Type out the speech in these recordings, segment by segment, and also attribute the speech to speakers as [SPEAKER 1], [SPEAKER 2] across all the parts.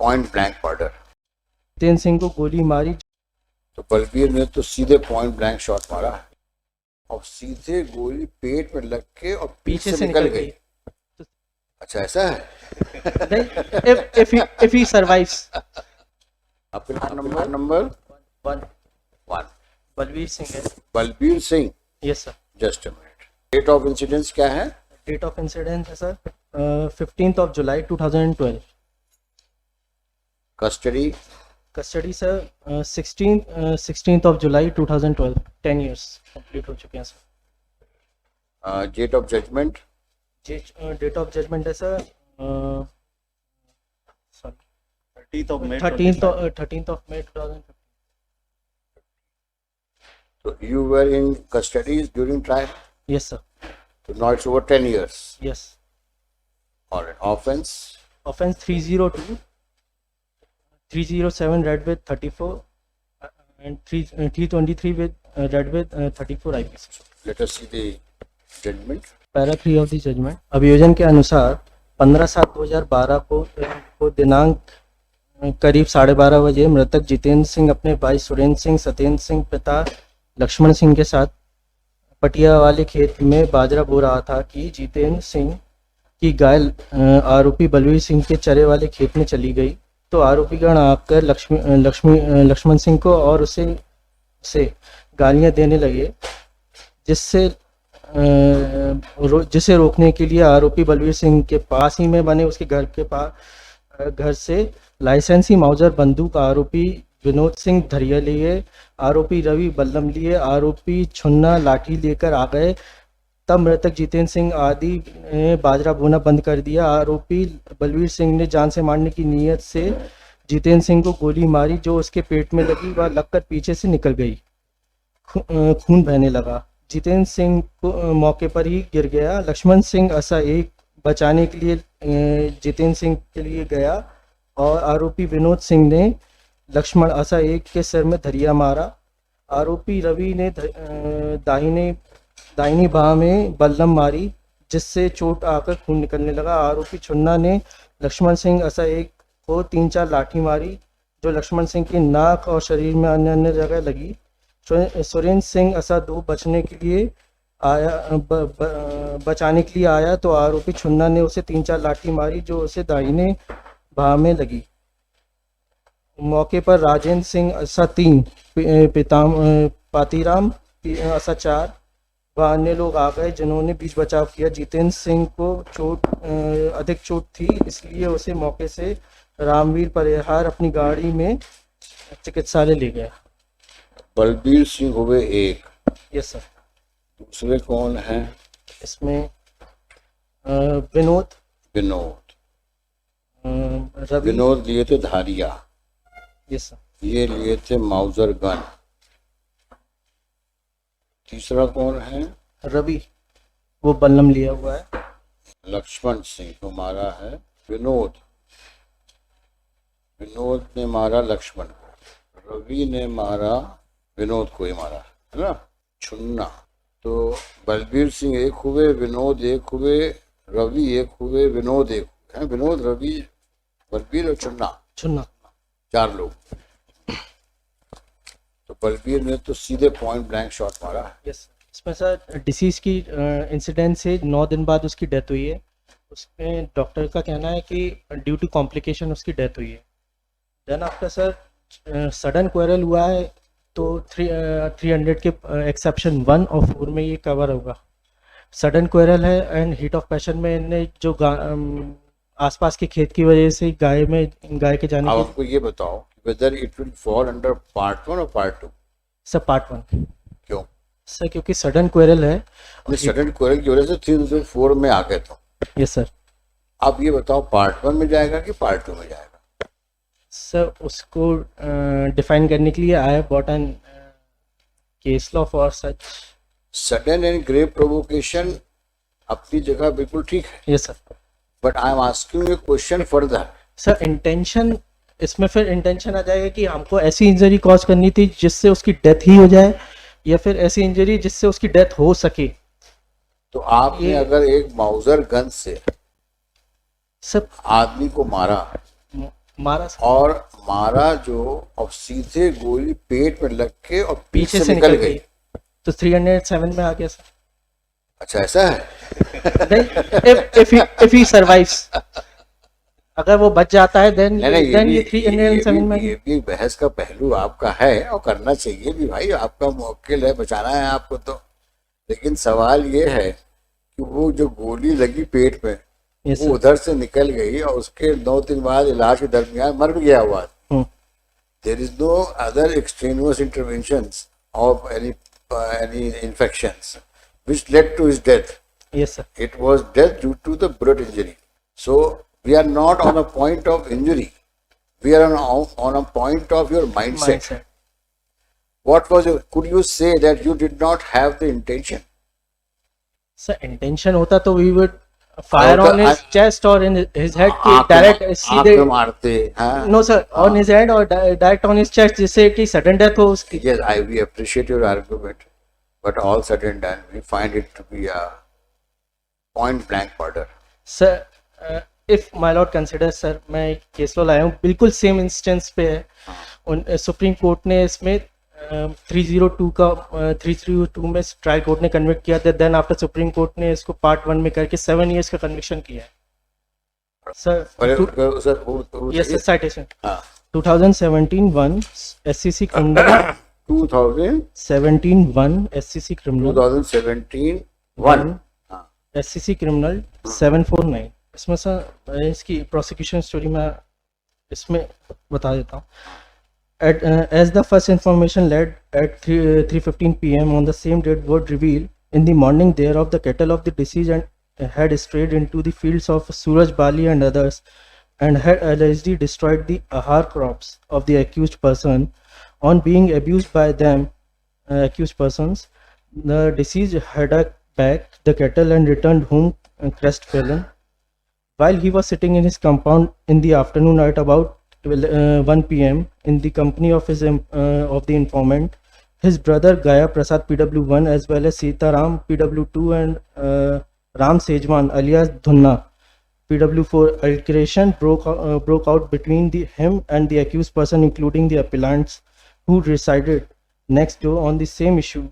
[SPEAKER 1] Point blank murder.
[SPEAKER 2] Jitendra Singh को गोली मारी।
[SPEAKER 1] तो बलबीर ने तो सीधे पॉइंट ब्लैंक शॉट मारा और सीधे गोली पेट में लग के और पीछे से निकल गई। अच्छा ऐसा है।
[SPEAKER 2] if he survives।
[SPEAKER 1] आपका नंबर
[SPEAKER 2] वन बलबीर सिंह है।
[SPEAKER 1] Balbir Singh.
[SPEAKER 2] Yes sir.
[SPEAKER 1] Just a minute. Date of incidence क्या है?
[SPEAKER 2] डेट ऑफ इंसिडेंट है सर 15 जुलाई 2012। कस्टडी सर 16 जुलाई 2012। 10 years कंप्लीट हो चुके हैं sir.
[SPEAKER 1] Date of judgment?
[SPEAKER 2] Date of judgment है sir 13th of May 2015।
[SPEAKER 1] So you were in custody during trial?
[SPEAKER 2] Yes sir।
[SPEAKER 1] So now it's over 10 years.
[SPEAKER 2] Yes।
[SPEAKER 1] All right. Offense?
[SPEAKER 2] Offense 307 red with 34 and 323 with red with 34 IPC।
[SPEAKER 1] Let us see the judgment.
[SPEAKER 2] Para 3 of the judgment. अभियोजन के अनुसार 15/7/2012 को दिनांक करीब 12:30 बजे मृतक जितेंद्र सिंह अपने भाई सुरेंद्र सिंह, सत्येंद्र सिंह पिता लक्ष्मण सिंह के साथ पटिया वाले खेत में बाजरा बो रहा था कि जितेंद्र सिंह की गाय आरोपी बलबीर सिंह के चरे वाले खेत में चली गई। तो आरोपीगण आकर लक्ष्मण सिंह को और उसे गालियां देने लगे, जिसे रोकने के लिए आरोपी बलबीर सिंह के पास ही में बने उसके घर से लाइसेंसी माउजर बंदूक आरोपी विनोद सिंह धरिया लिए, आरोपी रवि बल्लम लिए, आरोपी छुन्ना लाठी लेकर आ गए। तब मृतक जितेंद्र सिंह आदि ने बाजरा बोना बंद कर दिया। आरोपी बलबीर सिंह ने जान से मारने की नीयत से जितेंद्र सिंह को गोली मारी, जो उसके पेट में लगी व लगकर पीछे से निकल गई। खून बहने लगा। जितेंद्र सिंह को मौके पर ही गिर गया। लक्ष्मण सिंह ऐसा एक बचाने के लिए जितेंद्र सिंह के लिए गया और आरोपी विनोद सिंह ने लक्ष्मण ऐसा एक के सिर में धरिया मारा। आरोपी रवि ने दाहिनी बाह में बल्लम मारी, जिससे चोट आकर खून निकलने लगा। आरोपी छुन्ना ने लक्ष्मण सिंह ऐसा एक को 3-4 लाठी मारी, जो लक्ष्मण सिंह की नाक और शरीर में अन्य जगह लगी। सुरेंद्र सिंह ऐसा 2 बचाने के लिए आया तो आरोपी छुन्ना ने उसे 3-4 लाठी मारी, जो उसे दाहिने बाह में लगी। मौके पर राजेंद्र सिंह ऐसा 3, पातीराम ऐसा 4 व अन्य लोग आ गए, जिन्होंने बीच बचाव किया। जितेंद्र सिंह को अधिक चोट थी, इसलिए उसे मौके से रामवीर परिहार अपनी गाड़ी में चिकित्सालय ले गया।
[SPEAKER 1] बलबीर सिंह हुए एक।
[SPEAKER 2] Yes sir.
[SPEAKER 1] दूसरे कौन हैं
[SPEAKER 2] इसमें? विनोद रवि।
[SPEAKER 1] विनोद लिए थे धारिया।
[SPEAKER 2] Yes sir.
[SPEAKER 1] ये लिए थे माउजर गन। तीसरा कौन है?
[SPEAKER 2] रवि, वो बल्लम लिया हुआ है।
[SPEAKER 1] लक्ष्मण सिंह को मारा है विनोद ने मारा लक्ष्मण को, रवि ने मारा विनोद को ही मारा है ना। छुन्ना। तो बलबीर सिंह एक हुए, विनोद एक हुए, रवि एक हुए, विनोद एक हुए। विनोद, रवि, बलबीर और छुन्ना 4 लोग। तो बलबीर ने तो सीधे पॉइंट ब्लैंक शॉट मारा।
[SPEAKER 2] यस। इसमें सर डिसीज की इंसिडेंट से 9 दिन बाद उसकी डेथ हुई है। उसमें डॉक्टर का कहना है कि ड्यू टू कॉम्प्लिकेशन उसकी डेथ हुई है। Then after sir sudden quarrel हुआ है, तो 300 के एक्सेप्शन 1 और 4 में ये कवर होगा। सडन क्वेरल है एंड हीट ऑफ पैशन में इन्हें जो आसपास के खेत की वजह से गाय के जाने
[SPEAKER 1] अब आपको ये बताओ whether it will fall under part 1 और पार्ट 2?
[SPEAKER 2] Sir part 1।
[SPEAKER 1] क्यों
[SPEAKER 2] सर? क्योंकि सडन क्वेरल है।
[SPEAKER 1] सडन क्वेरल की वजह से 304 में आ गए तो।
[SPEAKER 2] Yes sir.
[SPEAKER 1] आप ये बताओ पार्ट 1 में जाएगा कि पार्ट 2 में जाएगा?
[SPEAKER 2] सर उसको डिफाइन करने के लिए I have bought an case law for such.
[SPEAKER 1] Sudden and grave provocation अपनी जगह बिल्कुल ठीक है।
[SPEAKER 2] Yes sir.
[SPEAKER 1] But I am asking you question further.
[SPEAKER 2] Sir intention, इसमें फिर इंटेंशन आ जाएगा कि हमको ऐसी इंजरी कॉज करनी थी जिससे उसकी डेथ ही हो जाए, या फिर ऐसी इंजरी जिससे उसकी डेथ हो सके।
[SPEAKER 1] तो आपने अगर एक माउजर गन से
[SPEAKER 2] सब
[SPEAKER 1] आदमी को मारा
[SPEAKER 2] मारा सर,
[SPEAKER 1] और मारा जो, और सीधे गोली पेट में लग के और
[SPEAKER 2] पीछे
[SPEAKER 1] पीछे
[SPEAKER 2] से
[SPEAKER 1] निकल
[SPEAKER 2] निकल
[SPEAKER 1] गई।
[SPEAKER 2] गई तो 307 में आ गया सर।
[SPEAKER 1] अच्छा ऐसा है।
[SPEAKER 2] नहीं, if he survives, अगर वो बच जाता है then
[SPEAKER 1] नहीं नहीं,
[SPEAKER 2] then ये 307 में
[SPEAKER 1] ये भी बहस का पहलू आपका है और करना चाहिए भी भाई, आपका मुवक्किल है, बचाना है आपको तो। लेकिन सवाल ये है कि वो जो गोली लगी पेट में,
[SPEAKER 2] Yes,
[SPEAKER 1] वो
[SPEAKER 2] sir.
[SPEAKER 1] उधर से निकल गई और उसके 9 दिन बाद इलाज के दरमियान मर भी गया हुआ।
[SPEAKER 2] Hmm,
[SPEAKER 1] there is no other extraneous interventions of any infections which led to his death.
[SPEAKER 2] yes sir.
[SPEAKER 1] It was death due to the bullet injury. So we are not on a point of injury. We are on a point of your mindset.
[SPEAKER 2] Mindset.
[SPEAKER 1] What was your? Could you say that you did not have the intention?
[SPEAKER 2] Sir, intention होता तो we would fire
[SPEAKER 1] होता-
[SPEAKER 2] on his chest or in his head कि
[SPEAKER 1] आँख
[SPEAKER 2] direct
[SPEAKER 1] में-
[SPEAKER 2] सीधे,
[SPEAKER 1] आँख में मारते, हाँ?
[SPEAKER 2] no sir, on his head or direct on his chest, जिससे कि sudden death हो उसकी।
[SPEAKER 1] Yes, we appreciate your argument, but all said and done, we find it to be a point blank murder.
[SPEAKER 2] Sir, if my lord considers, sir, मैं case law लाया हूँ, बिल्कुल same instance पे है। Supreme court ने इसमें 302 में trial court ने कन्विक्ट किया था, देन आफ्टर सुप्रीम कोर्ट ने इसको पार्ट 1 में करके 7 years का कन्विक्शन किया है सर। यस सर, साइटेशन
[SPEAKER 1] हाँ,
[SPEAKER 2] 2017-1 SCC क्रिमिनल 17-1 SCC क्रिमिनल
[SPEAKER 1] 2017 1. हाँ,
[SPEAKER 2] SCC क्रिमिनल 749। इसमें सर इसकी प्रोसिक्यूशन स्टोरी मैं इसमें बता देता हूँ। As the first information led at 3:15 p.m. on the same date would reveal, in the morning thereof the cattle of the deceased and had strayed into the fields of Suraj Bali and others, and had allegedly destroyed the ahar crops of the accused person. On being abused by them, accused persons, the deceased had back the cattle and returned home crestfallen. While he was sitting in his compound in the afternoon at about 1 p.m. in the company of the informant, his brother Gaya Prasad PW1 as well as Sita Ram PW2 and Ram Sejwan alias Dhunna PW4, altercation broke out between him and the accused person, including the appellants who resided next door on the same issue.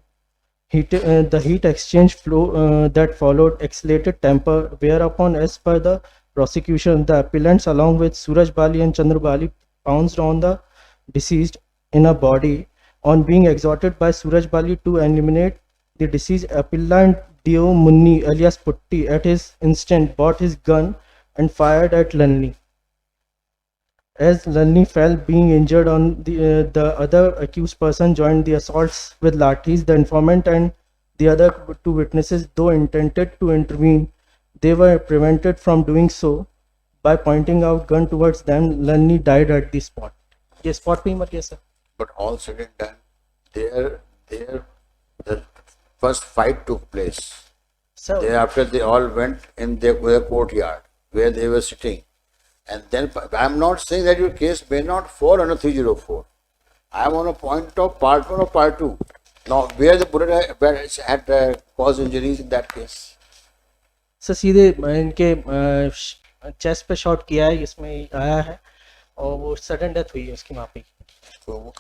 [SPEAKER 2] The heat exchange that followed escalated temper, whereupon, as per the prosecution, the appellants along with Suraj Bali and Chandra Bali pounced on the deceased in a body. On being exhorted by Suraj Bali to eliminate the deceased, appellant Deo Munni alias Putti at his instant brought his gun and fired at Lalni. As Lalni fell, being injured, on the other accused person joined the assaults with lathis. The informant and the other 2 witnesses, though intended to intervene, they were prevented from doing so by pointing out gun towards them. Lalni died at the spot. ये spot पे ही मर गया sir.
[SPEAKER 1] but all said and done, the first fight took place.
[SPEAKER 2] Sir
[SPEAKER 1] Thereafter, they all went in their courtyard where they were sitting. And then, I'm not saying that your case may not fall under 304. I am on a point of part 1 or part 2. Now, where the bullet had caused injuries in that case?
[SPEAKER 2] Sir सीधे इनके chest पे shot किया है, इसमें आया है और वो सडन डेथ हुई है उसकी वहाँ पे।
[SPEAKER 1] So,